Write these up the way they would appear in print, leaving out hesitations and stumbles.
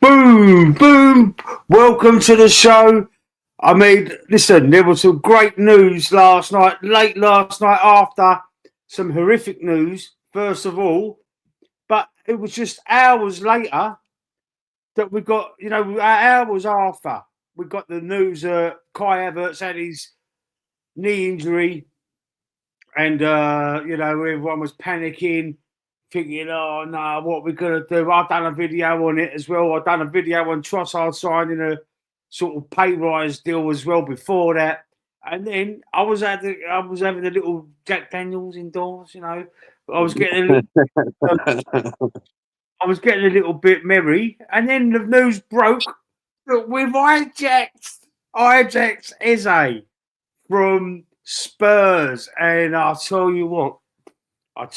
Boom, boom. Welcome to the show. I mean, listen, there was some great news last night, late last night after some horrific news, first of all. But it was just hours later that we got, hours after we got the news that Kai Havertz had his knee injury and, everyone was panicking, thinking, oh, no, what we're going to do. I've done a video on it as well. I've done a video on Trossard signing a sort of pay rise deal as well before that. And then I was having a little Jack Daniels indoors, I was getting a little bit merry. And then the news broke that we've Hijack Eze from Spurs. And I tell you what, I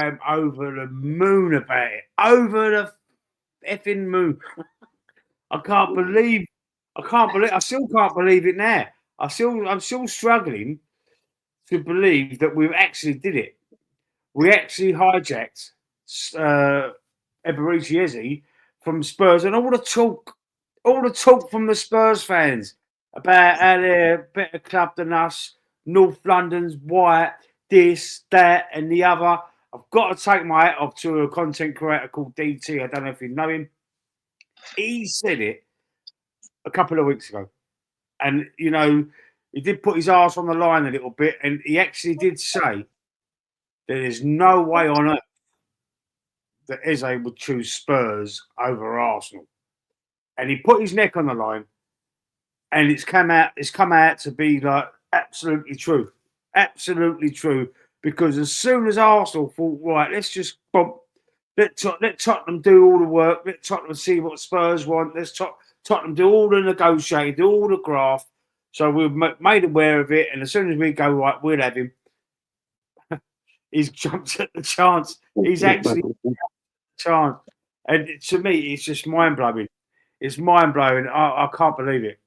am over the moon about it. Over the effing moon. I still can't believe it now. I'm still struggling to believe that we actually did it. We actually hijacked Hijack Eze from Spurs, and all the talk from the Spurs fans about how they're a better club than us, North London's white, this, that, and the other. I've got to take my hat off to a content creator called DT. I don't know if you know him. He said it a couple of weeks ago. And, he did put his arse on the line a little bit. And he actually did say that there's no way on earth that Eze would choose Spurs over Arsenal. And he put his neck on the line. And it's come out to be like absolutely true. Absolutely true. Because as soon as Arsenal thought, right, let's just bump, let Tottenham do all the work, let Tottenham see what Spurs want, let's Tottenham do all the negotiating, do all the graft. So we've made aware of it, and as soon as we go, right, we'll have him. He's jumped at the chance. He's actually chance. And to me, it's just mind-blowing. It's mind-blowing. I can't believe it.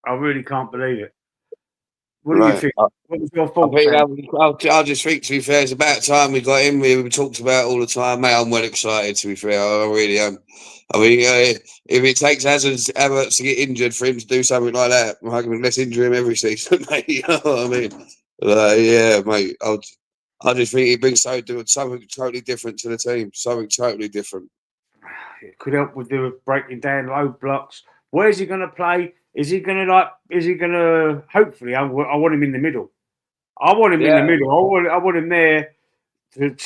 I really can't believe it. What do you think? What was your thought? I just think, to be fair, it's about time we got him. We talked about it all the time, mate. I'm well excited, to be fair. I really am. I mean, if it takes Havertz to get injured for him to do something like that, let's injure him every season, mate. You know what I mean? Yeah, mate. I just think he brings something totally different to the team. Something totally different. It could help with breaking down low blocks. Where is he going to play? Is he going to hopefully, I want him in the middle. I want him in the middle. I want him there to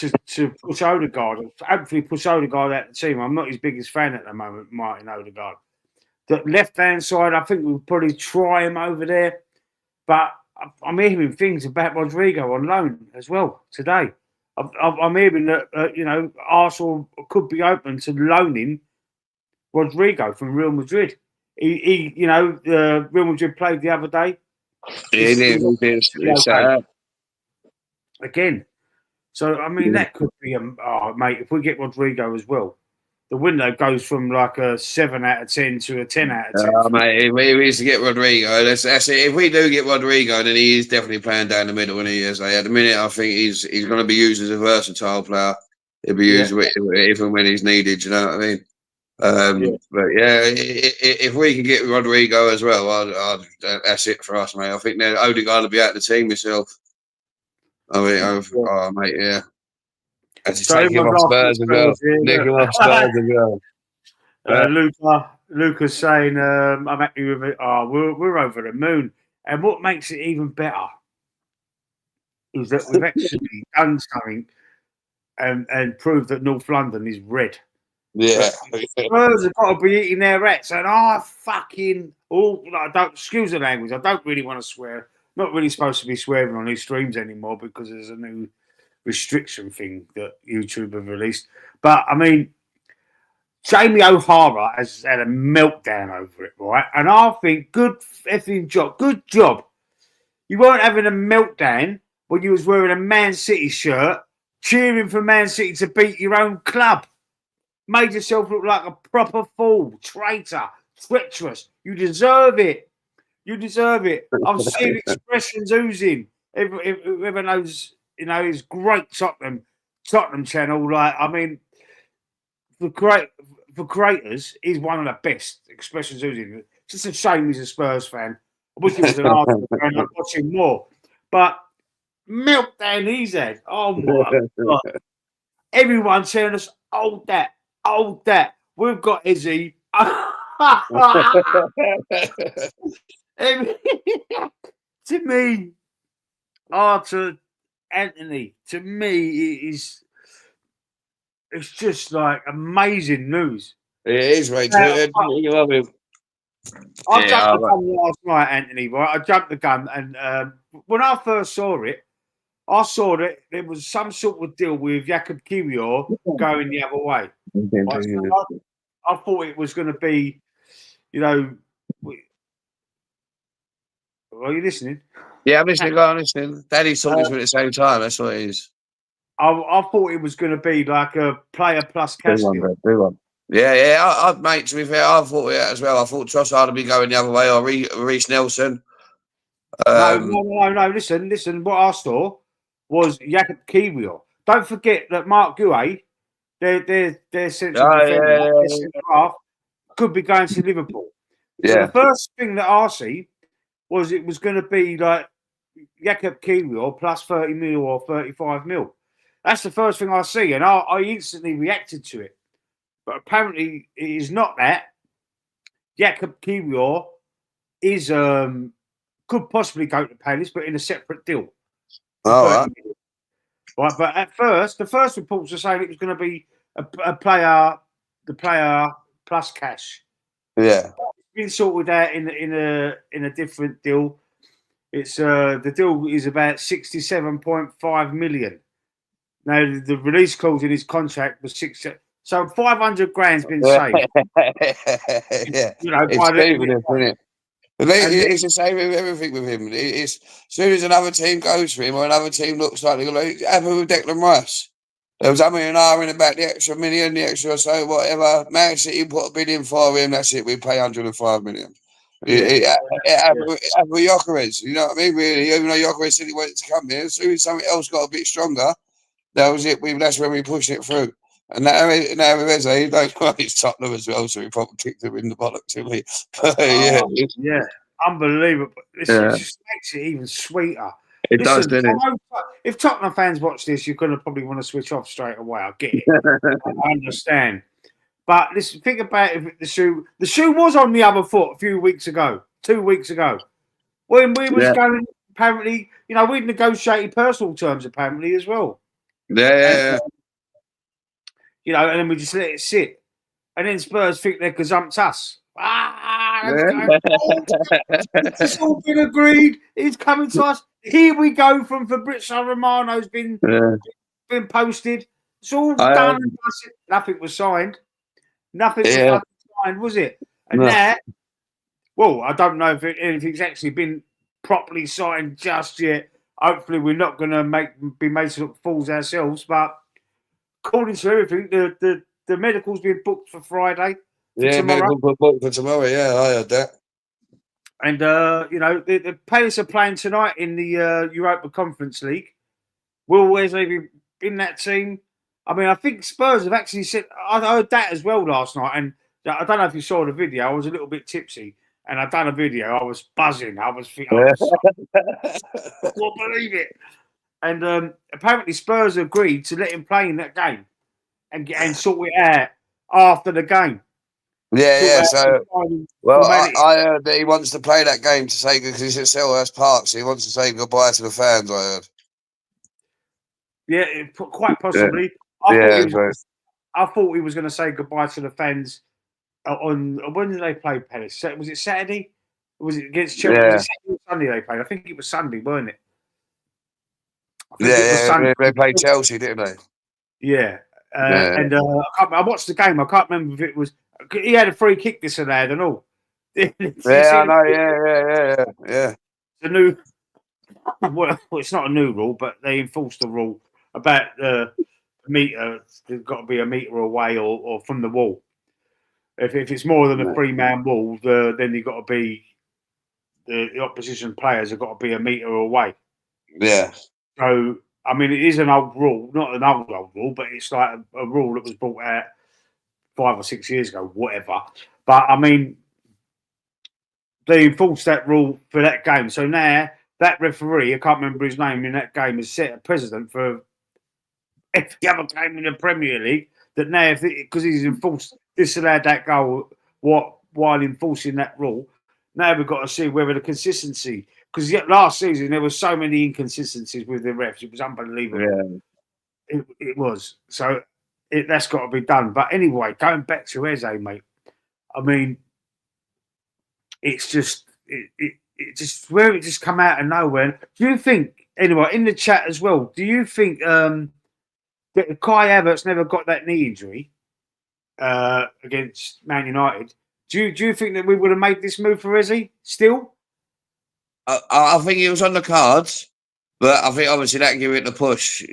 push Odegaard. Hopefully push Odegaard out the team. I'm not his biggest fan at the moment, Martin Odegaard. The left-hand side, I think we'll probably try him over there. But I'm hearing things about Rodrigo on loan as well today. I'm hearing that, Arsenal could be open to loaning Rodrigo from Real Madrid. Real Madrid played the other day. Again. So, I mean, that could be, mate, if we get Rodrigo as well, the window goes from like a 7 out of 10 to a 10 out of 10. Mate, if we need to get Rodrigo, that's it. If we do get Rodrigo, then he is definitely playing down the middle, and he is. At the minute, I think he's going to be used as a versatile player. He'll be used if and when he's needed, you know what I mean? But if we can get Rodrigo as well, that's it for us, mate. I think Odegaard will be out of the team himself. I mean, mate, yeah. Had to take him off Spurs as well. Nick him off Spurs as well. Luca's saying, I'm happy with it. Oh, we're over the moon. And what makes it even better is that we've actually done something and proved that North London is red. Yeah. Spurs have got to be eating their rats. And excuse the language, I don't really want to swear. Not really supposed to be swearing on these streams anymore because there's a new restriction thing that YouTube have released. But, I mean, Jamie O'Hara has had a meltdown over it, right? And I think good effing job. Good job. You weren't having a meltdown when you was wearing a Man City shirt, cheering for Man City to beat your own club. Made yourself look like a proper fool, traitor, treacherous. You deserve it. You deserve it. I've seen expressions oozing. Whoever knows, his great Tottenham channel. Like, I mean, for for creators, he's one of the best expressions using. It's just a shame he's a Spurs fan. I wish he was an Arsenal fan. I'd watch him more. But meltdown he's had. Oh my God. Everyone's telling us, hold that. We've got Izzy. To me, to Anthony, to me, it's just like amazing news. It is, mate. You love him. I jumped the gun last night, Anthony. Right, I jumped the gun, and when I first saw it, I saw that there was some sort of deal with Jakob Kiwior going the other way. Right, so I thought it was going to be, you know. Are you listening? Yeah, I'm listening. I'm listening. Daddy's talking to me at the same time. That's what it is. I thought it was going to be like a player plus cash deal. Yeah. Mate, to be fair, I thought that as well. I thought Trossard would be going the other way, or Reece Nelson. No. Listen. What I saw was Jakob Kiwior. Don't forget that Mark Guay, their central defender, half, could be going to Liverpool. So the first thing that I see was it was going to be like Jakob Kiwior plus 30 mil or 35 mil. That's the first thing I see, and I instantly reacted to it. But apparently, it is not that. Jakob Kiwior is could possibly go to Palace, but in a separate deal. Right. But at first, the first reports are saying it was going to be the player plus cash. Yeah, it's been sorted out in a different deal. It's the deal is about 67.5 million. Now the release clause in his contract was 6. So 500 grand's been saved. Yeah, you know, it's stupid, isn't it? It's the same with everything with him. It's as soon as another team goes for him or another team looks like they're going to happen with Declan Rice. There was $1 million in about the extra million, the extra or so, whatever. Man City put a bid in for him. That's it. We pay 105 million. It happened with Jokeres. You know what I mean? Really, even though Jokeres said he wanted to come here, as soon as something else got a bit stronger, that was it. That's when we pushed it through. And now with Eze, he don't like his Tottenham as well, so he probably kicked him in the bollocks to me. Yeah, unbelievable. It just makes it even sweeter. It does, doesn't it? If Tottenham fans watch this, you're going to probably want to switch off straight away. I get it. I understand. But listen, think about if the shoe was on the other foot a few weeks ago, 2 weeks ago, when we was going. Apparently, you know, we'd negotiated personal terms apparently as well. Yeah. You know, and then we just let it sit. And then Spurs think they gazumped us. It's all been agreed. It's coming to us. Here we go from Fabrizio Romano's been posted. It's all done. Nothing was signed. Nothing was signed, was it? And now, well, I don't know if anything's actually been properly signed just yet. Hopefully, we're not going to be made to look fools ourselves. But according to everything, the medical's been booked for Friday. Medical booked for tomorrow. Yeah, I heard that. And you know, the Palace are playing tonight in the Europa Conference League. Will Eze be in that team? I mean, I think Spurs have actually said. I heard that as well last night, and I don't know if you saw the video. I was a little bit tipsy, and I done a video. I was buzzing. I couldn't believe it. And apparently, Spurs agreed to let him play in that game and sort it out after the game. So, I heard that he wants to play that game to say because he's at Selhurst Park, so he wants to say goodbye to the fans. I heard. Yeah, quite possibly. I thought he was going to say goodbye to the fans on when did they play Palace? Was it Saturday? Was it against Chelsea? Was it Saturday or Sunday they played? I think it was Sunday, weren't it? They played Chelsea, didn't they? Yeah. And I watched the game. I can't remember if it was. He had a free kick this and that and all. I know. Yeah. The new. Well, it's not a new rule, but they enforced the rule about the meter. There's got to be a meter away or from the wall. If it's more than a 3-man wall, then you've got to be the opposition players have got to be a meter away. Yeah. So I mean, it is an old rule, not an old rule, but it's like a rule that was brought out 5 or 6 years ago, whatever. But I mean, they enforced that rule for that game. So now that referee, I can't remember his name in that game, has set a precedent for every other game in the Premier League. That now, because he's enforced disallowed that goal, while enforcing that rule, now we've got to see whether the consistency. Because last season there were so many inconsistencies with the refs, it was unbelievable. Yeah. It was. So that's got to be done. But anyway, going back to Eze, mate. I mean, it's just it just where it just come out of nowhere. Do you think anyway in the chat as well? Do you think that Kai Havertz never got that knee injury against Man United? Do you think that we would have made this move for Eze still? I think it was on the cards, but I think obviously that gave it the push. I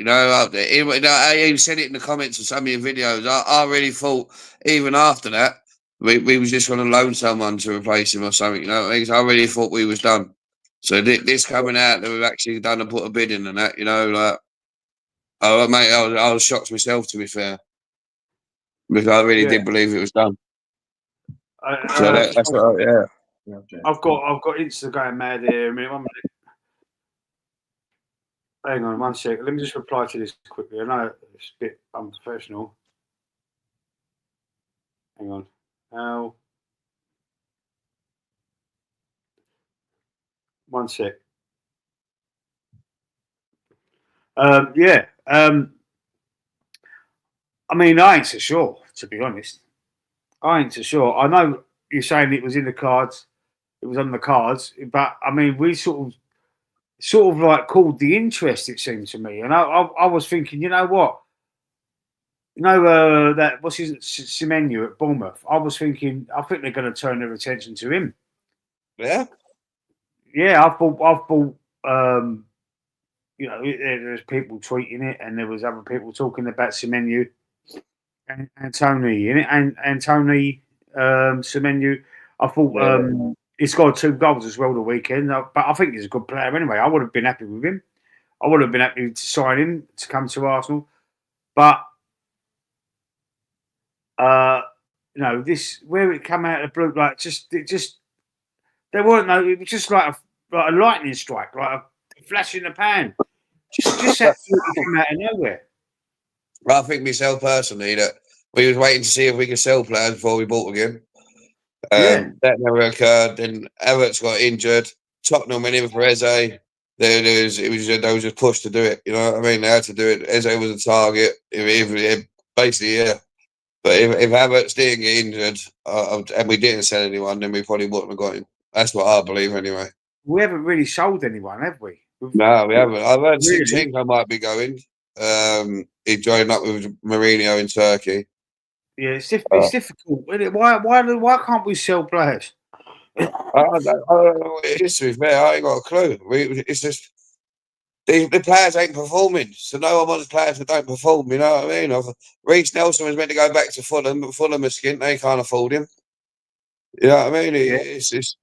said it in the comments of some of your videos. I really thought even after that we was just going to loan someone to replace him or something. You know what I mean? So I really thought we was done. So this coming out that we've actually done and put a bid in and that, oh mate, I was shocked myself, to be fair, because I really did believe it was done. So that's what, yeah. I've got Instagram mad here. I mean, 1 minute. Hang on 1 second. Let me just reply to this quickly. I know it's a bit unprofessional. Hang on. How? 1 sec. Yeah. I mean, I ain't so sure, to be honest. I ain't so sure. I know you're saying it was in the cards. It was on the cards, but I mean, we sort of like called the interest. It seemed to me, and I was thinking, you know what? That what's his Semenyo at Bournemouth. I was thinking, I think they're going to turn their attention to him. Yeah. Yeah, I thought. There's people tweeting it, and there was other people talking about Semenyo and Tony in it, and Tony Semenyo. I thought he scored 2 goals as well the weekend, but I think he's a good player anyway. I would have been happy with him. I would have been happy to sign him to come to Arsenal, but this where it come out of the blue, like there weren't no. It was just like a lightning strike, like a flash in the pan. Just absolutely come out of nowhere. I think myself personally that we was waiting to see if we could sell players before we bought again. That never occurred. Then Everett got injured. Tottenham went in for Eze. They was just pushed to do it. You know what I mean? They had to do it. Eze was a target. Basically, yeah. But if Havertz didn't get injured and we didn't sell anyone, then we probably wouldn't have got him. That's what I believe, anyway. We haven't really sold anyone, have we? No, we haven't. I've heard Zinchenko might be going. He joined up with Mourinho in Turkey. Yeah, it's difficult. Why can't we sell players? I don't know what it is, to be fair. I ain't got a clue. It's just the players ain't performing, so no one wants players that don't perform. You know what I mean? Reece Nelson was meant to go back to Fulham, but Fulham are skint. They can't afford him. You know what I mean? It's just.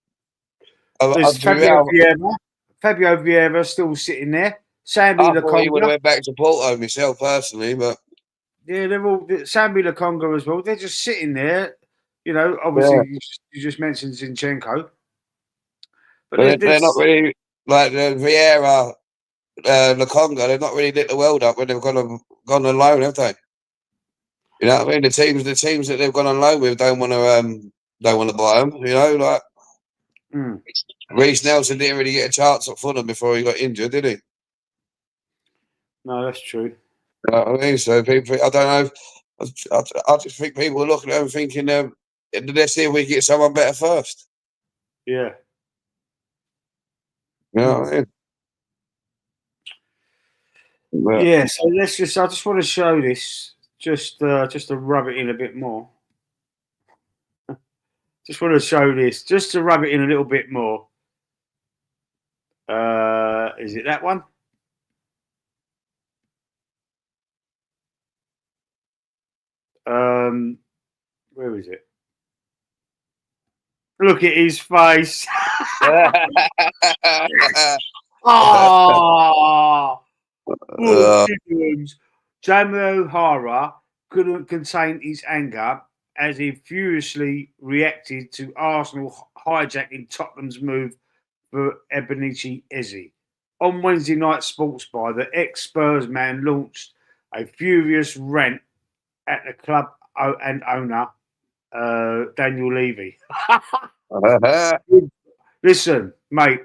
Fabio Vieira still sitting there. Sammy I thought he would have Lokonga. went back to Porto myself personally, but they're all Sammy Lokonga as well. They're just sitting there. Obviously you just mentioned Zinchenko, but they're not really like Vieira, Lokonga. They've not really lit the world up when they've gone on loan, have they? You know what I mean? The teams that they've gone on loan with don't want to buy them. You know, like Reece Nelson didn't really get a chance at Fulham before he got injured, did he? No, that's true. You know what I mean? So people, I don't know. I just think people are looking at them thinking, let's see if we can get someone better first. Yeah. You know what I mean? Yeah, so I just want to show this, just to rub it in a bit more. Just want to show this, just to rub it in a little bit more. Is it that one? Where is it? Look at his face. Oh, Jamal O'Hara couldn't contain his anger as he furiously reacted to Arsenal hijacking Tottenham's move for Hijack Eze. On Wednesday night Sports Bar, the ex-Spurs man launched a furious rant at the club and owner, Daniel Levy. Listen, mate,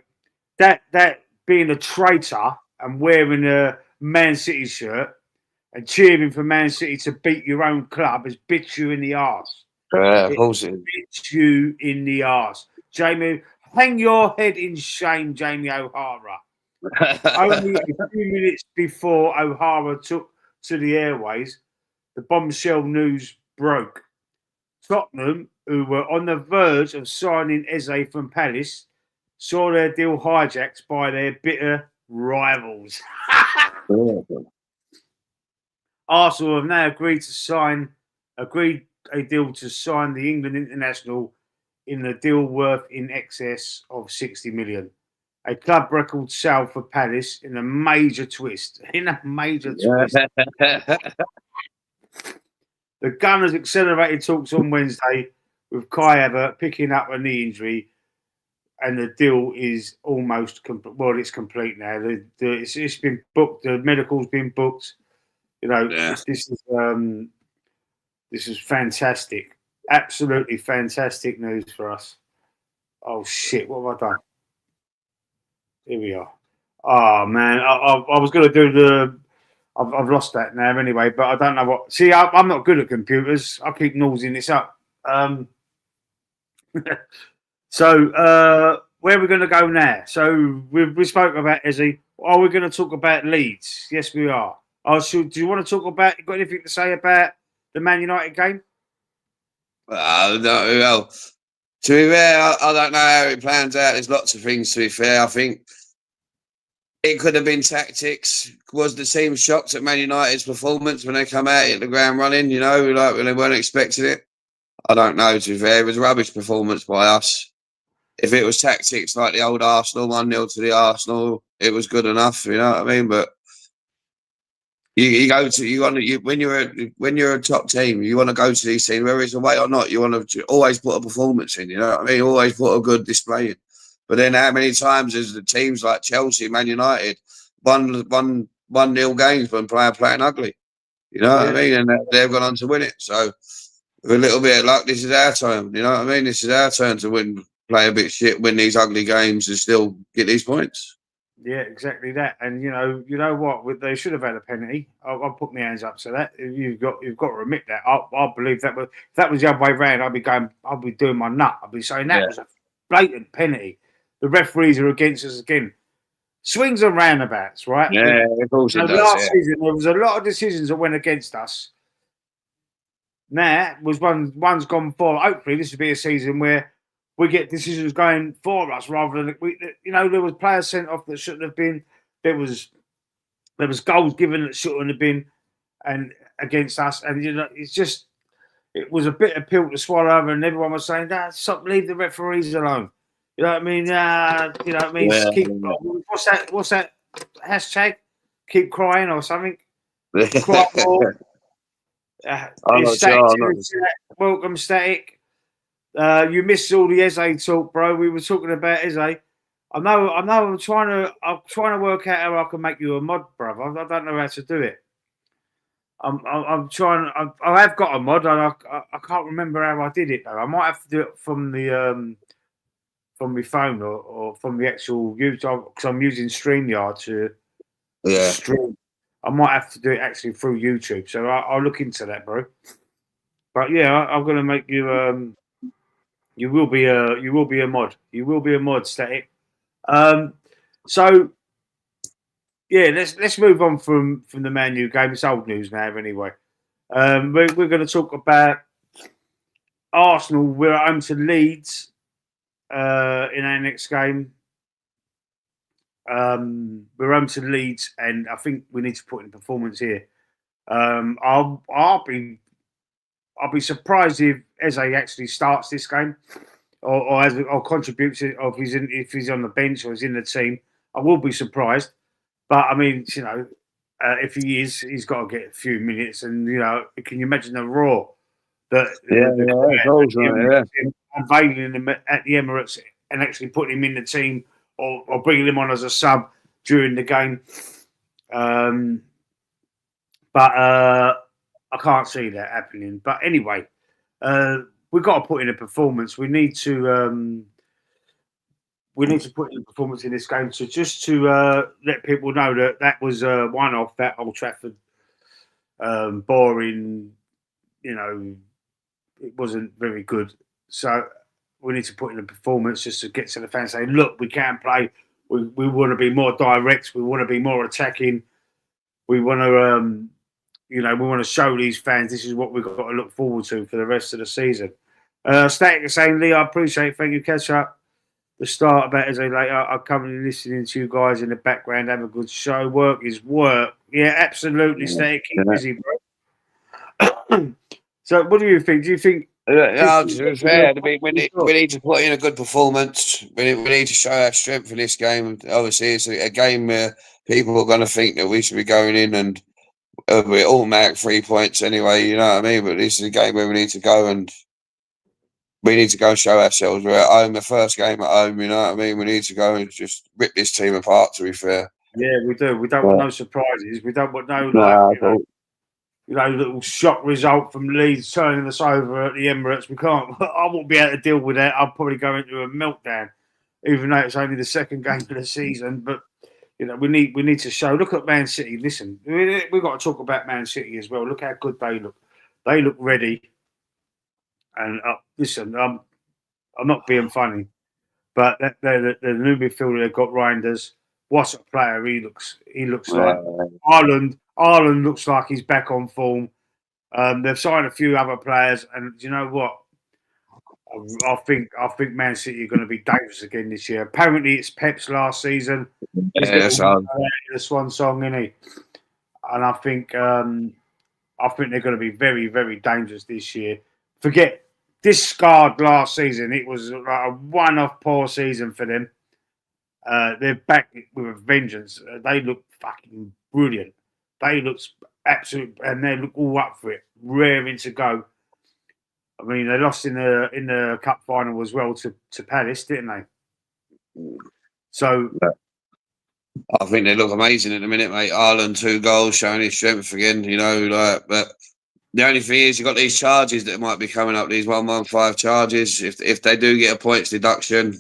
that being a traitor and wearing a Man City shirt and cheering for Man City to beat your own club has bit you in the arse. Of course it is. Bit you in the arse. Jamie, hang your head in shame, Jamie O'Hara. Only a few minutes before O'Hara took to the airways, the bombshell news broke. Tottenham, who were on the verge of signing Eze from Palace, saw their deal hijacked by their bitter rivals. Arsenal have now agreed a deal to sign the England international in a deal worth in excess of 60 million. A club record sale for Palace in a major twist. The Gunners accelerated talks on Wednesday with Kai Havertz picking up a knee injury, and the deal is almost complete. Well, it's complete now. It's been booked. The medical's been booked. You know, this is fantastic. Absolutely fantastic news for us. Oh shit! What have I done? Here we are. Oh man, I was going to do the. I've lost that now anyway, but I don't know what. See, I'm not good at computers. I keep nosing this up. So where are we going to go now? So we spoke about Eze. Are we going to talk about Leeds? Yes, we are. Do you want to talk about? Got anything to say about the Man United game? No, well, to be fair, I don't know how it plans out. There's lots of things. To be fair, I think it could have been tactics. Was the team shocked at Man United's performance when they come out hit the ground running? You know, like when they weren't expecting it. I don't know. To be fair, it was a rubbish performance by us. If it was tactics like the old Arsenal 1-0 to the Arsenal, it was good enough. You know what I mean? But when you're a top team, you want to go to these teams, whether it's away or not. You want to always put a performance in. You know what I mean? Always put a good display in. But then how many times has the teams like Chelsea, Man United, won 1-0 games when playing ugly? You know what I mean? And they've gone on to win it. So with a little bit of luck, this is our time. You know what I mean? This is our turn to play a bit shit, win these ugly games, and still get these points. Yeah, exactly that. And you know what? They should have had a penalty. I'll put my hands up to that. You've got to admit that. I believe that. But if that was the other way around, I'd be doing my nut. I'd be saying that was a blatant penalty. The referees are against us again. Swings and roundabouts, right? Yeah, of course it does. Last season, there was a lot of decisions that went against us. Now, one's gone for. Hopefully, this will be a season where we get decisions going for us rather than there was players sent off that shouldn't have been. There was goals given that shouldn't have been, and against us. And it was a bitter pill to swallow. And everyone was saying, "Stop, leave the referees alone." You know what I mean? You know what I mean? Yeah. What's that hashtag? Keep crying or something. Cry more. Welcome, Static. You missed all the Eze talk, bro. We were talking about Eze. I know. I'm trying to work out how I can make you a mod, brother. I don't know how to do it. I'm trying. I have got a mod, and I can't remember how I did it though. I might have to do it from my phone or from the actual YouTube because I'm using StreamYard to stream. I might have to do it actually through YouTube, so I'll look into that, bro. But yeah, I'm gonna make you. You will be a mod. You will be a mod, Static. So yeah, let's move on from the Man U game. It's old news now, anyway. We're going to talk about Arsenal. We're home to Leeds in our next game. We're home to Leeds, and I think we need to put in performance here. I'll be surprised if Eze actually starts this game, or contributes if he's on the bench or he's in the team. I will be surprised, but I mean, if he is, he's got to get a few minutes. And can you imagine the of course, yeah. Unveiling him at the Emirates and actually putting him in the team or bringing him on as a sub during the game. But I can't see that happening. But anyway, we've got to put in a performance. We need to put in a performance in this game to let people know that was a one-off, that Old Trafford boring, it wasn't very good. So we need to put in a performance just to get to the fans saying, look, we can play. We want to be more direct. We want to be more attacking. We want to, we want to show these fans this is what we've got to look forward to for the rest of the season. Static is saying, Lee, I appreciate it. Thank you, catch up. The start about as I later, I'm coming listening to you guys in the background. Have a good show. Work is work. Yeah, absolutely. Static, keep busy, bro. So, what do you think? Do you think? No, to be fair, we need to put in a good performance. We need to show our strength in this game. Obviously, it's a game where people are going to think that we should be going in and we're automatic 3 points anyway. You know what I mean? But this is a game where we need to go and show ourselves. We're at home, the first game at home. You know what I mean? We need to go and just rip this team apart. To be fair, yeah, we do. We don't want no surprises. We don't want no little shock result from Leeds turning us over at the Emirates. We can't. I won't be able to deal with that. I'll probably go into a meltdown, even though it's only the second game of the season. But we need to show. Look at Man City. Listen, we've got to talk about Man City as well. Look how good they look. They look ready. And listen, I'm not being funny, but the new midfielder they've got, Reinders. What a player he looks! He looks like Ireland. Ireland looks like he's back on form. They've signed a few other players, and you know what? I think Man City are going to be dangerous again this year. Apparently, it's Pep's last season. Yeah, that's hard. The swan song, isn't he? And I think they're going to be very, very dangerous this year. Forget discard last season. It was like a one-off poor season for them. They're back with a vengeance. They look fucking brilliant. They look absolute, and they look all up for it, raring to go. I mean, they lost in the cup final as well to Palace, didn't they? So I think they look amazing at the minute, mate. Ireland 2 goals, showing his strength again. But the only thing is, you've got these charges that might be coming up. These 115 charges. If they do get a points deduction.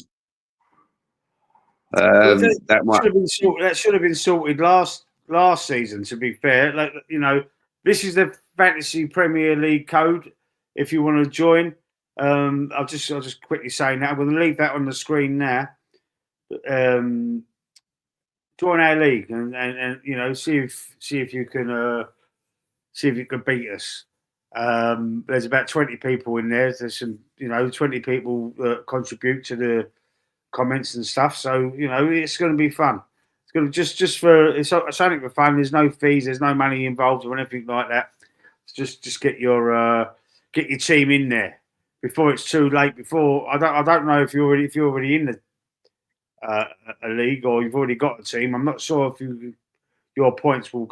That should have been sorted last season. To be fair, this is the Fantasy Premier League code. If you want to join, I'll just quickly say now. I'm going to leave that on the screen now. Join our league and see if you can beat us. There's about 20 people in there. There's some 20 people that contribute to the comments and stuff. So it's going to be fun. It's going to it's something for fun. There's no fees. There's no money involved or anything like that. Just get your team in there before it's too late. Before I don't know if you're already in a league or you've already got a team. I'm not sure if your points will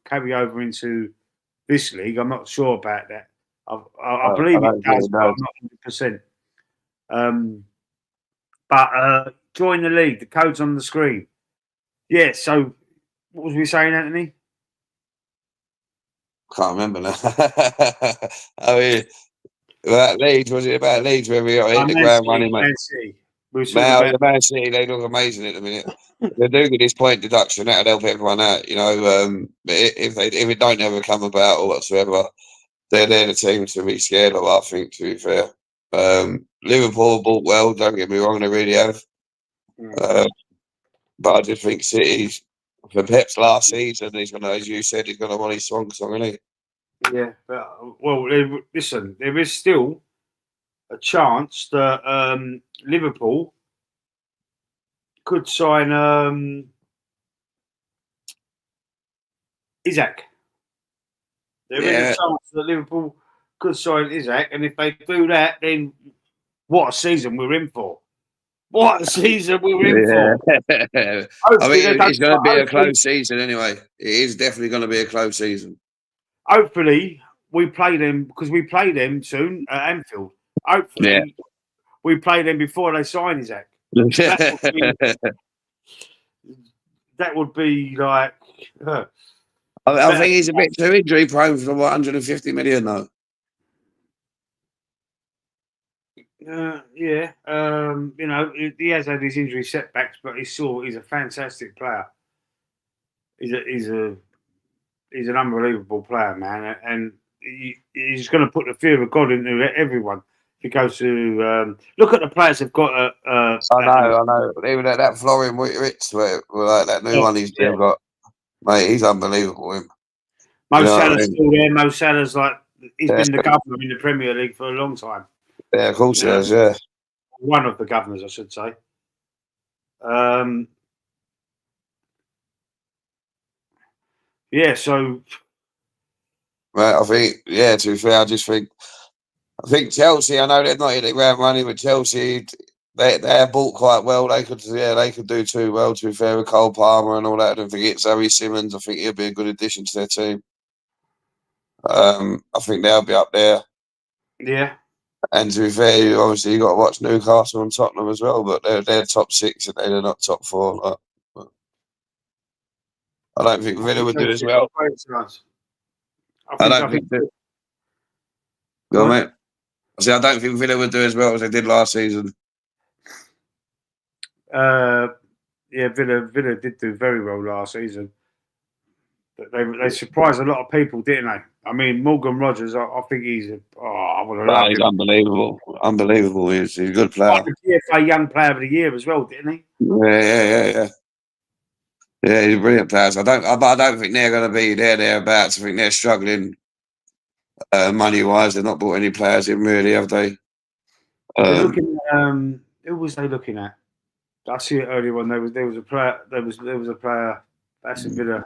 carry over into this league. I'm not sure about that. I believe it does, but I'm not 100%. But join the league. The code's on the screen. Yeah. So, what was we saying, Anthony? Can't remember now. I mean, about Leeds, was it about Leeds where we got hit the ground running, mate? Man City, they look amazing at the minute. They do get this point deduction. That'll help everyone out, if it don't ever come about or whatsoever, they're the team to be scared of. I think, to be fair, Liverpool bought well. Don't get me wrong, they really have. But I just think City's for Pep's last season. He's gonna, as you said, he's gonna want his song, isn't he? Yeah. Well, listen, there is still a chance that Liverpool could sign Hijack. There is a chance that Liverpool could sign Hijack, and if they do that, then what a season we're in for. What a season we're in for. I mean, it's going to be a close season anyway. It is definitely going to be a close season. Hopefully, we play them because we play them soon at Anfield. Hopefully, we play them before they sign Hijack. That would be like. I think he's a bit too injury prone for 150 million though. Yeah. You know, he has had his injury setbacks, but he's a fantastic player. He's an unbelievable player, man, and he's going to put the fear of God into everyone. If he goes to look at the players they've got. I know. Even that Florian Wirtz, like that new one he's got, mate, he's unbelievable. Him. Mo Salah's still there. Mo Salah's he's been the governor in the Premier League for a long time. Yeah, of course he has. Yeah, one of the governors, I should say. Yeah, so. Right, I think, to be fair, I think Chelsea, I know they're not in the ground running, but Chelsea, they have bought quite well. They could do too well, to be fair, with Cole Palmer and all that. I don't think it's Zoe Simmons. I think he'll be a good addition to their team. I think they'll be up there. Yeah. And to be fair, obviously, you've got to watch Newcastle and Tottenham as well, but they're top 6 and they're not top 4. I don't think Villa would do as well. I don't think. Go on, mate. I don't think Villa would do as well as they did last season. Yeah, Villa did do very well last season. They surprised a lot of people, didn't they? I mean, Morgan Rogers, I think he's he's unbelievable. Unbelievable. He's a good player. The PFA Young Player of the Year as well, didn't he? Yeah. Yeah, he's a brilliant player. I don't think they're going to be thereabouts. I think they're struggling money wise. They've not brought any players in, really, have they? They're looking at, who was they looking at? I see it earlier on. There was a player. There was a player. That's a Villa.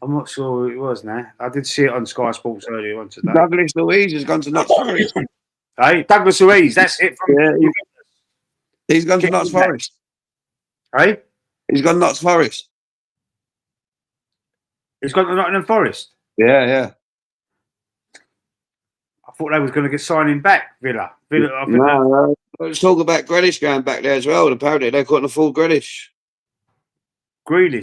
I'm not sure who it was now. I did see it on Sky Sports earlier on today. Douglas Luiz has gone to Notts Forest. Hey, Douglas Luiz. That's it. He's gone to Notts Forest. Hey, he's gone to Notts Forest. He's gone to Nottingham Forest. Yeah. I thought they was going to get signing back, Villa. No. Let's talk about Grealish going back there as well. Apparently, they couldn't afford Grealish.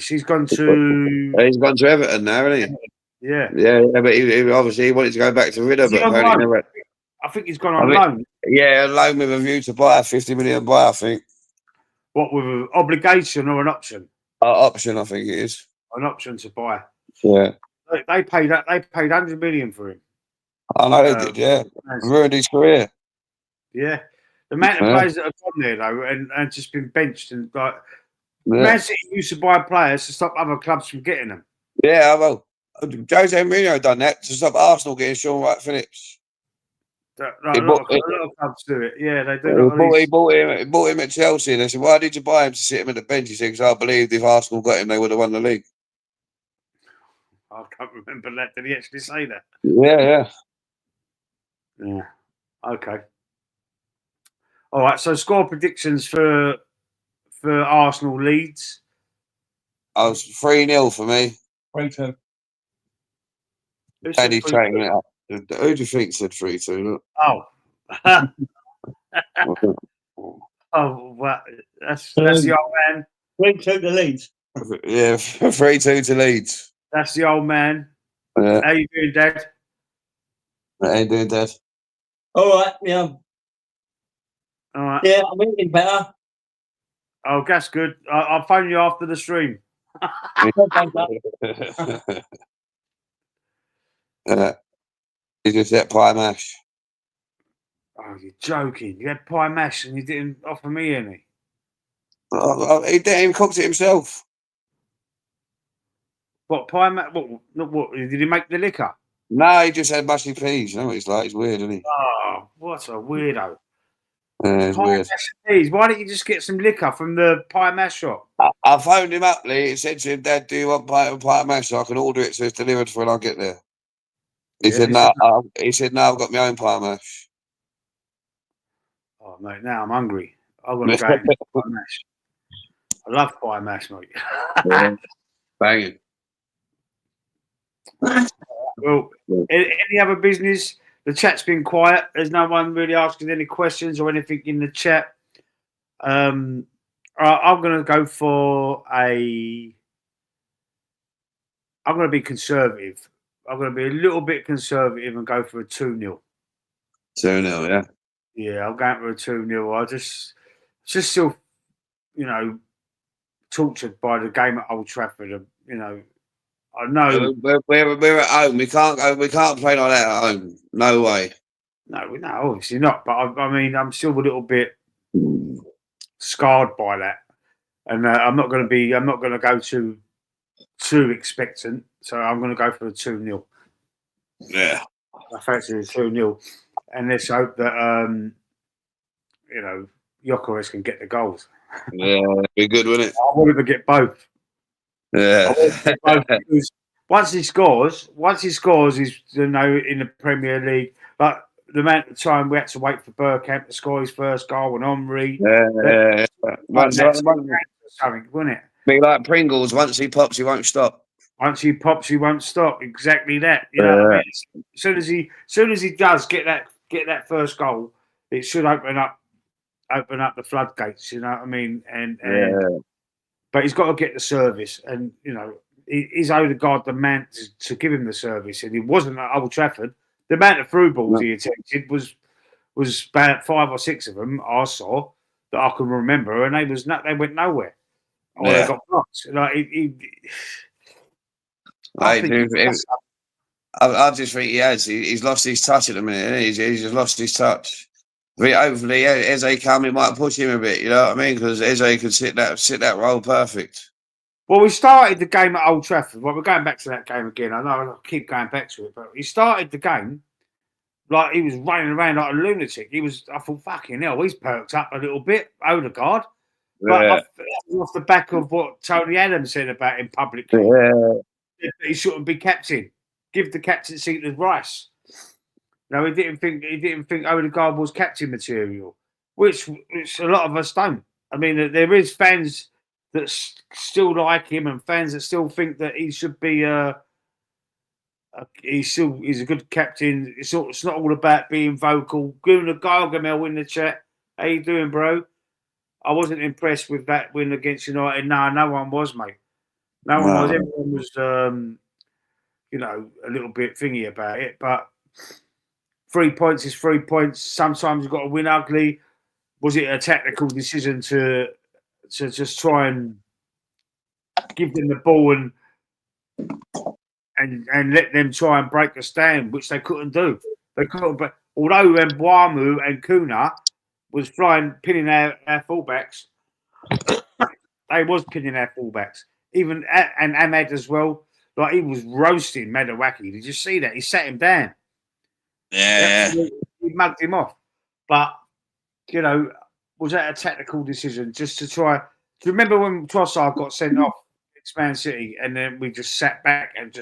He's gone to. He's gone to Everton now, hasn't he? Yeah. But he obviously wanted to go back to Villa, but apparently never. I think he's gone on loan. Yeah, loan with a view to buy a 50 million buy, I think. What, with an obligation or an option? Option, I think it is. An option to buy. Yeah. They paid 100 million for him. I know they did, yeah. Ruined his career. Yeah. The amount of players that have gone there though and just been benched and Man City used to buy players to stop other clubs from getting them. Yeah, well, Jose Mourinho done that to stop Arsenal getting Sean Wright-Phillips. A lot of clubs do it. Yeah, they do. He bought him at Chelsea, and they said, "Why did you buy him to sit him at the bench?" He said, "Because I believed if Arsenal got him, they would have won the league." I can't remember that. Did he actually say that? Yeah. Okay. All right. So score predictions for Arsenal Leeds. I was 3-0 for me. 3-2. And he's taking it up. Who do you think said 3-2? Oh. Oh, well, that's the old man. 3-2 to Leeds. Yeah, 3-2 to Leeds. That's the old man. Yeah. How you doing, Dad? How you doing, Dad? All right, yeah. All right. Yeah, I'm eating better. Oh, that's good. I'll phone you after the stream. You just had pie mash. Oh, you're joking. You had pie mash and you didn't offer me any. He didn't even cook it himself. What, pie mash? What, did he make the liquor? No, he just had mushy peas. You know what he's like? He's weird, isn't he? Oh, what a weirdo. It's weird. Peas. Why don't you just get some liquor from the pie mash shop? I phoned him up, Lee. He said to him, "Dad, do you want pie mash so I can order it so it's delivered for when I get there?" He said, "No." He said, "No, I've got my own pie mash." Oh, mate, now I'm hungry. I've got to go and get pie mash. I love pie mash, mate. Banging. Well, any other business? The chat's been quiet. There's no one really asking any questions or anything in the chat. I'm going to go for a. I'm going to be conservative. I'm going to be a little bit conservative and go for a 2-0. 2-0, yeah. Yeah, I'm going for a 2-0. I just still, tortured by the game at Old Trafford. I know. We're at home. We can't go. We can't play like that at home. No way. No, obviously not. But I mean, I'm still a little bit scarred by that, and I'm not going to go too expectant. So I'm going to go for a 2-0. Yeah. I fancy a 2-0, and let's hope that Gyökeres can get the goals. Yeah, it'd be good, wouldn't it? I want him to get both. Yeah. Because once he scores, he's in the Premier League. But the amount of time we had to wait for Bergkamp to score his first goal and Henry. Yeah. Something, wouldn't it? Be like Pringles. Once he pops, he won't stop. Once he pops, he won't stop. Exactly that. You know what I mean? As soon as he does get that first goal, it should open up the floodgates. You know what I mean? But he's got to get the service, and is Odegaard the man to give him the service? And he wasn't at Old Trafford. The amount of through balls he attempted was about 5 or 6 of them I saw that I can remember, and they went nowhere. Or they got blocked. I just think he has. He's lost his touch at the minute. He's just lost his touch. Hopefully, Eze coming might push him a bit. You know what I mean? Because Eze could sit that role perfect. Well, we started the game at Old Trafford. Well, we're going back to that game again. I know I keep going back to it, but he started the game like he was running around like a lunatic. I thought, fucking hell, he's perked up a little bit, Odegaard. But off the back of what Tony Adams said about him publicly, he shouldn't be captain. Give the captaincy to Rice. No, he didn't think Odegaard was captain material, which a lot of us don't. I mean, there is fans that still like him and fans that still think that he should be. He's a good captain. It's not all about being vocal. Gooner Gargamel in the chat. How you doing, bro? I wasn't impressed with that win against United. No one was, mate. No one was. Everyone was, a little bit thingy about it. But 3 points is 3 points. Sometimes you've got to win ugly. Was it a tactical decision to just try and give them the ball and let them try and break the stand, which they couldn't do. They couldn't. But although Mbuamu and Kuna was pinning our fullbacks, they was pinning our fullbacks. Even and Ahmed as well. Like he was roasting Madawaki. Did you see that? He sat him down. Yeah. He mugged him off. But was that a tactical decision just to try? Do you remember when Trossard got sent off against Man City, and then we just sat back and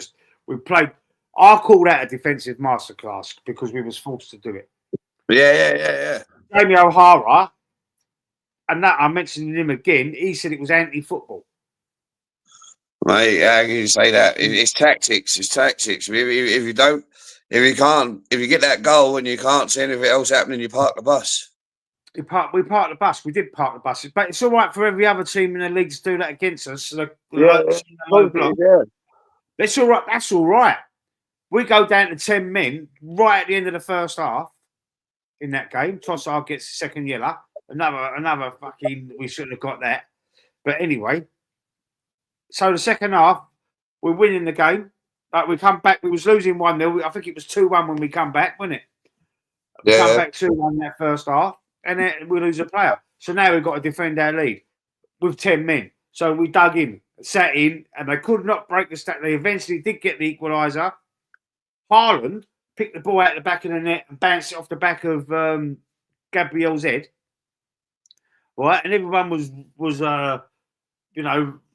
we played? I call that a defensive masterclass because we was forced to do it. Yeah. Jamie O'Hara, and that I mentioned him again. He said it was anti-football. Mate, how can you say that? It's tactics. It's tactics. If you get that goal and you can't see anything else happening, you park the bus. We parked the bus. We did park the bus, but it's all right for every other team in the league to do that against us. That's all right. That's all right. We go down to 10 men right at the end of the first half in that game. Trossard gets the second yellow. Another fucking. We shouldn't have got that. But anyway, so the second half, we're winning the game. We come back. We was losing 1-0. I think it was 2-1 when we come back, wasn't it? We come back 2-1 that first half, and then we lose a player. So now we've got to defend our lead with 10 men. So we dug in, sat in, and they could not break the stat. They eventually did get the equaliser. Haaland picked the ball out the back of the net and bounced it off the back of Gabriel's head. Right, and everyone was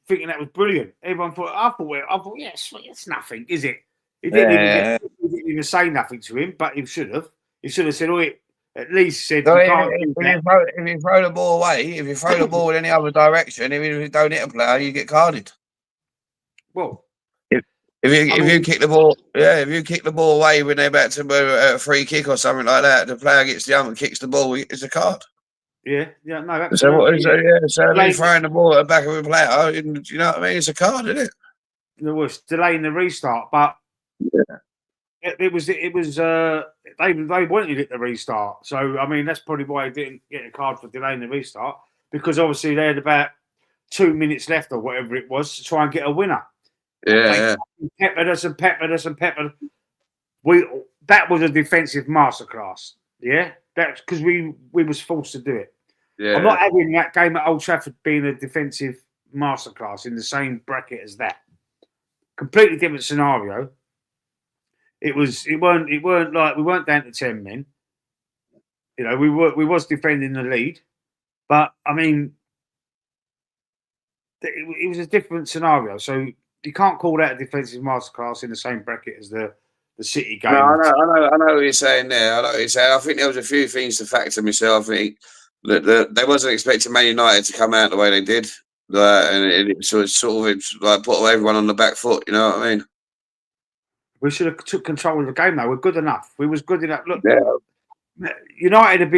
thinking that was brilliant. Everyone thought, I thought, yes, it's nothing, is it? He didn't even say nothing to him, but he should have. He should have said, at least said, if you throw the ball away, if you throw the ball in any other direction, even if you don't hit a player, you get carded. Well, If you kick the ball, if you kick the ball away when they're about to a free kick or something like that, the player gets the ump and kicks the ball, it's a card. Yeah, no, So absolutely. what is it? Yeah, so if he's throwing the ball at the back of a player, you know what I mean? It's a card, isn't it? There was delaying the restart, but it was they wanted it to restart. So I mean, that's probably why they didn't get a card for delaying the restart, because obviously they had about 2 minutes left or whatever it was to try and get a winner. Yeah, Peppered us. That was a defensive masterclass. Yeah, that's because we was forced to do it. yeah. I'm not having that game at Old Trafford being a defensive masterclass in the same bracket as that. Completely different scenario. It weren't like we weren't down to 10 men. You know, we was defending the lead, but I mean, it was a different scenario. So you can't call that a defensive masterclass in the same bracket as the City game. No, I know what you're saying there. I know what you're saying. I think there was a few things to factor myself. I think that they wasn't expecting Man United to come out the way they did, and it sort of like put everyone on the back foot. You know what I mean? We should have took control of the game though. We're good enough. We was good enough. Look, Yeah. United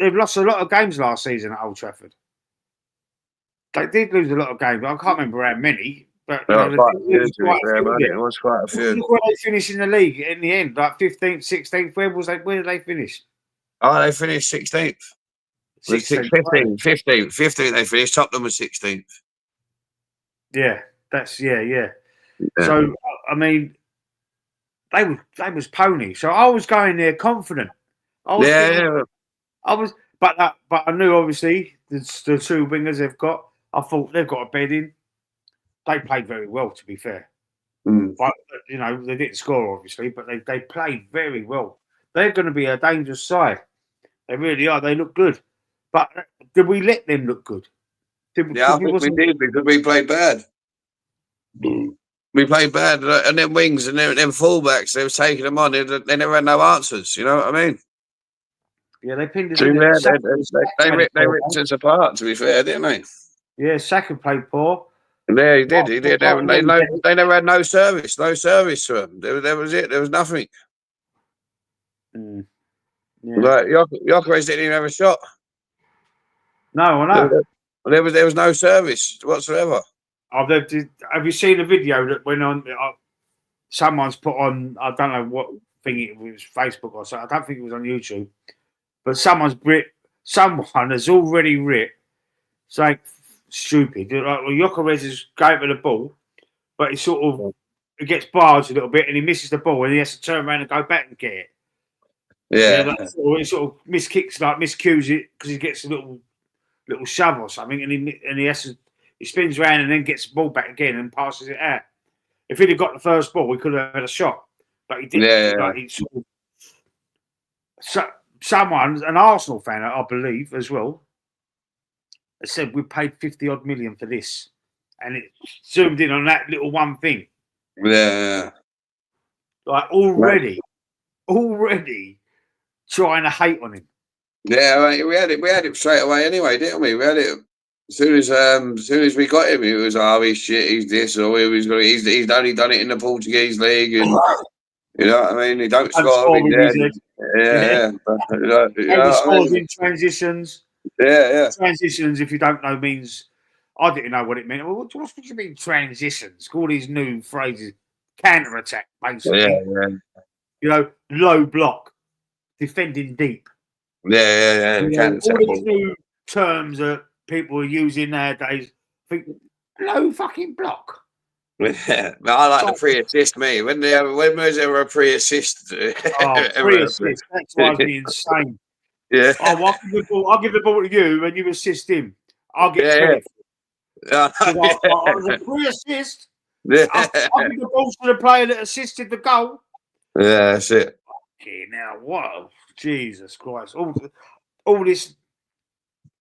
they've lost a lot of games last season at Old Trafford. They did lose a lot of games. I can't remember how many, but it was quite a few. Look where they finished in the league in the end, like 15th, 16th. Where did they finish? Oh, they finished 16th. 15th. They finished. Tottenham was 16th. Yeah, yeah. So I mean, they was pony. So I was going there confident. I was, but I knew obviously the two wingers they've got. I thought they've got a bed in. They played very well, to be fair. But you know, they didn't score obviously, but they played very well. They're going to be a dangerous side. They really are. They look good. But did we let them look good? I think we did because we played bad. We played bad, and them wings and them fullbacks, they was taking them on. They never had no answers. You know what I mean? Yeah, they pinned us. They ripped us apart. To be fair, didn't they? Yeah, Saka played poor. Yeah, he did. They never had no service. No service to them. There was it. There was nothing. Yeah. Like Jokeres didn't even have a shot. No, I know. There was no service whatsoever. Have you seen the video that went on? Someone's put on. I don't know what thing it was, Facebook or something. I don't think it was on YouTube. But someone has already writ something stupid. Like, well, Jokeres is going for the ball, but he gets barged a little bit and he misses the ball and he has to turn around and go back and get it. Yeah. He sort of miskicks, like miscues it because he gets a little shove or something, and he spins around and then gets the ball back again and passes it out. If he'd have got the first ball, we could have had a shot, but he didn't. Yeah. Like, he sort of, someone, an Arsenal fan, I believe, as well, said we paid 50 odd million for this, and it zoomed in on that little one thing. Yeah. Like already trying to hate on him. Yeah, we had it straight away anyway, didn't we? We had it as soon as we got him. It was he's shit, he's this, or he's only done it in the Portuguese league, and you know what I mean. He don't score. Yeah. Scores in transitions. Yeah. Transitions, if you don't know, means I didn't know what it meant. Well, what do you mean transitions? All these new phrases, counter attack, basically. Yeah. You know, low block, defending deep. Yeah. All these new terms that people are using nowadays. Think low fucking block. Yeah, I like the pre-assist. Me when was there a pre-assist? Pre-assist. That drives me insane. Yeah. I'll give the ball to you and you assist him. I'll get credit. I was a pre-assist. Yeah. I'll give the ball to the player that assisted the goal. Yeah, that's it. Okay, now what? Jesus Christ! All this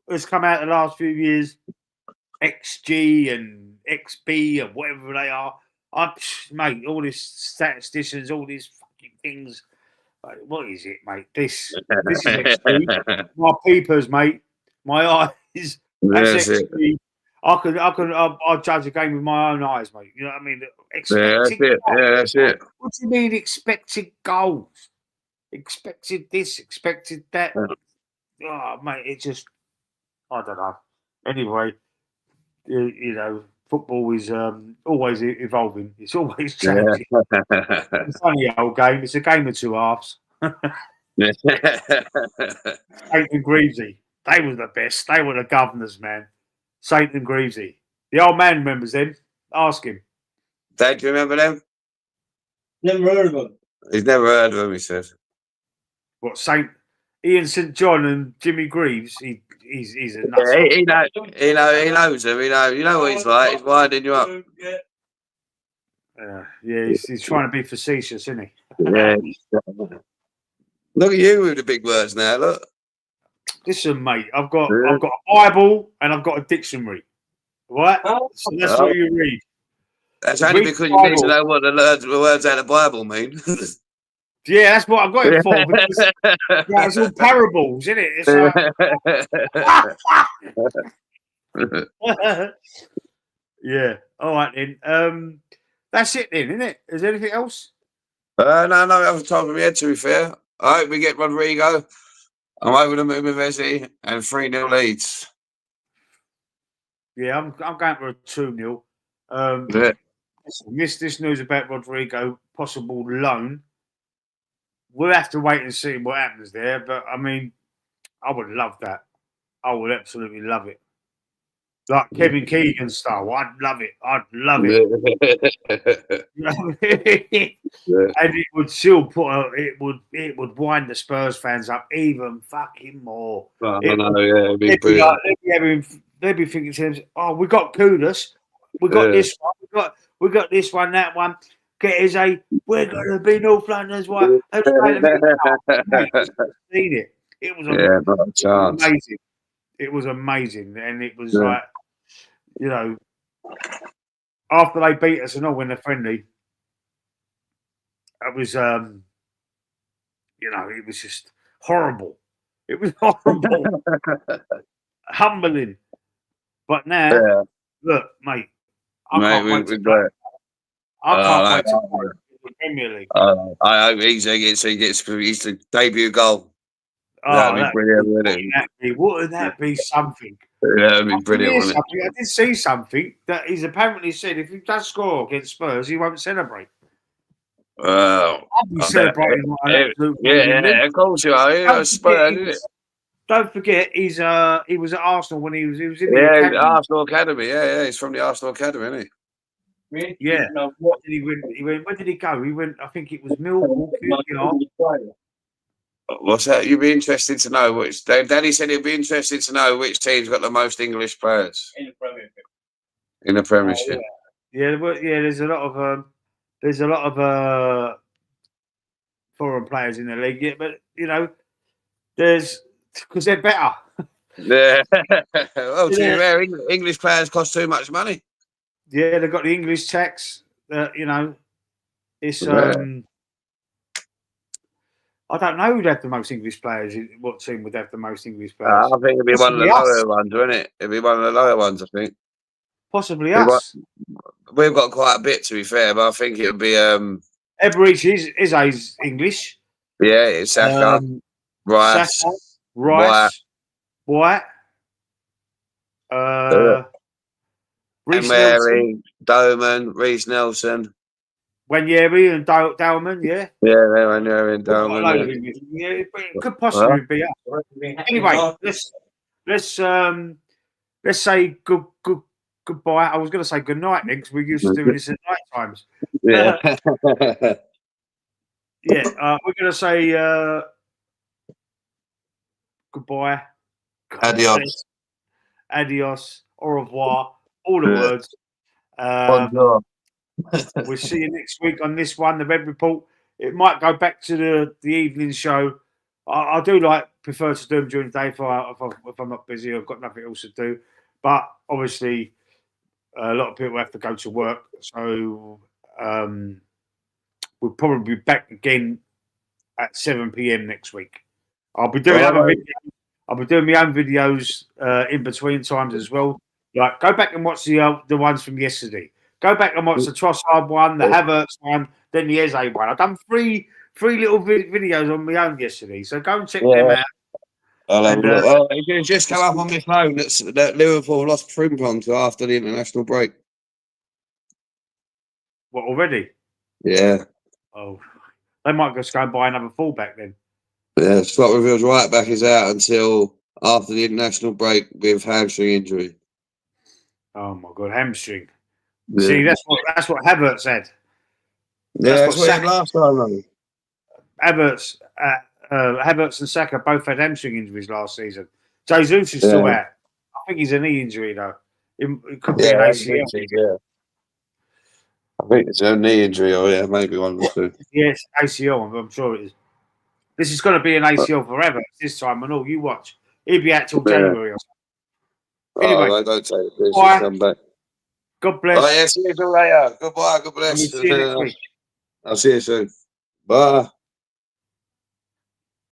has come out the last few years. XG and XB and whatever they are. Mate, all these statisticians, all these fucking things. Like, what is it, mate? This is XG. My peepers, mate. My eyes. That's XG. I'll judge a game with my own eyes, mate. You know what I mean? Yeah, that's it. Yeah, that's it. What do you mean expected goals? Expected this, expected that. Oh, mate, it just, I don't know. Anyway, you know, football is always evolving. It's always changing. It's only an old game. It's a game of two halves. Yeah. Saint and Greavesy, they were the best. They were the governors, man. Saint and Greavesy. The old man remembers them. Ask him. Dad, do you remember them? Never heard of them. He's never heard of them, he said. What, Ian St John and Jimmy Greaves? He's a nuts. Yeah, he knows them. You know what he's like. He's winding you up. Yeah, he's trying to be facetious, isn't he? Yeah. Look at you with the big words now. Look. Listen, mate, I've got a Bible and I've got a dictionary. Right? So that's what you read. That's only because you need to know what the words out of the Bible mean. Yeah, that's what I've got it for. Because, it's all parables, isn't it? It's yeah. All right then. That's it then, isn't it? Is there anything else? No, off the top of my head, to be fair. I hope we get Rodrigo. I'm over the moon with Eze and 3-0 Leeds. Yeah, I'm going for a 2-0. This news about Rodrigo, possible loan. We'll have to wait and see what happens there. But I mean, I would love that. I would absolutely love it. Like Kevin Keegan style. I'd love it. And it would still it would wind the Spurs fans up even fucking more. I know, yeah, it'd be brilliant. They'd be thinking to themselves, "Oh, we got Kudus, we got this one, we got this one, that one. Get Eze, we're gonna be North London's one." Seen it. It was not a chance. Amazing. It was amazing, and it was like, you know, after they beat us and all in the friendly, it was, you know, it was just horrible. It was horrible, humbling. But now, look, mate, I can't wait to play the Premier League. I hope Eze gets his debut goal. That'd be brilliant, wouldn't Wouldn't that be something? Yeah, that'd be brilliant, wouldn't it? I did see something that he's apparently said if he does score against Spurs, he won't celebrate. I'll be celebrating of course you are. Spurs, isn't it? Don't forget, he was at Arsenal when he was in the academy. Arsenal Academy. Yeah, he's from the Arsenal Academy, isn't he? Really? Yeah. What did he win? Where did he go? He went. I think it was Millwall. What's that? You'd be interested to know which. Danny said he'd be interested to know which team's got the most English players In the Premiership. in the Premiership. Yeah. There's a lot of foreign players in the league. Yeah, but you know, there's because they're better. Yeah. Well, to be fair, English players cost too much money. Yeah, they've got the English tax. You know, it's I don't know who'd have the most English players. What team would have the most English players? I think it'd be one of the lower ones, wouldn't it? It'd be one of the lower ones, I think. Possibly us. We've got quite a bit, to be fair, but I think it would be. Eberechi is English. Yeah, it's Saka, Rice, White. Emery, Doman, Reece Nelson. Wanyeri and Dalman, yeah. Yeah, Wanyeri and Dalman. Yeah, it could possibly be us. Anyway, let's say goodbye. I was going to say good night because we're used to doing this at night times. Yeah. We're going to say goodbye. Adios. Au revoir. All the words. We'll see you next week on this one, the Red Report. It might go back to the evening show. I do prefer to do them during the day if I'm not busy. I've got nothing else to do. But obviously, a lot of people have to go to work. So we'll probably be back again at 7 p.m. next week. I'll be doing other videos. I'll be doing my own videos in between times as well. Like, go back and watch the ones from yesterday. Go back and watch the Trossard one, the Havertz one, then the Eze one. I've done three little videos on my own yesterday, so go and check them out. I'll have And, a look. Oh, it's just come up on my phone that Liverpool lost Frimpong to after the international break. What, already? Yeah. Oh, they might just go and buy another fullback then. Yeah, Scott reveals right back is out until after the international break with hamstring injury. Oh my God, hamstring. Yeah. See, that's what Havertz said. Yeah, that's what he had Saka- last time, though. Havertz and Saka both had hamstring injuries last season. Jesus is still out. I think he's a knee injury though. It could be an ACL. Yeah. I think it's a knee injury, or maybe one of the two. Yes, ACL. I'm sure it is. This is going to be an ACL forever this time, and all you watch. He'll be out till January or something. Anyway, I don't take it. bye. Come back. God bless. Oh, yeah, see you later. Goodbye. God bless. See you next week. I'll see you soon. Bye.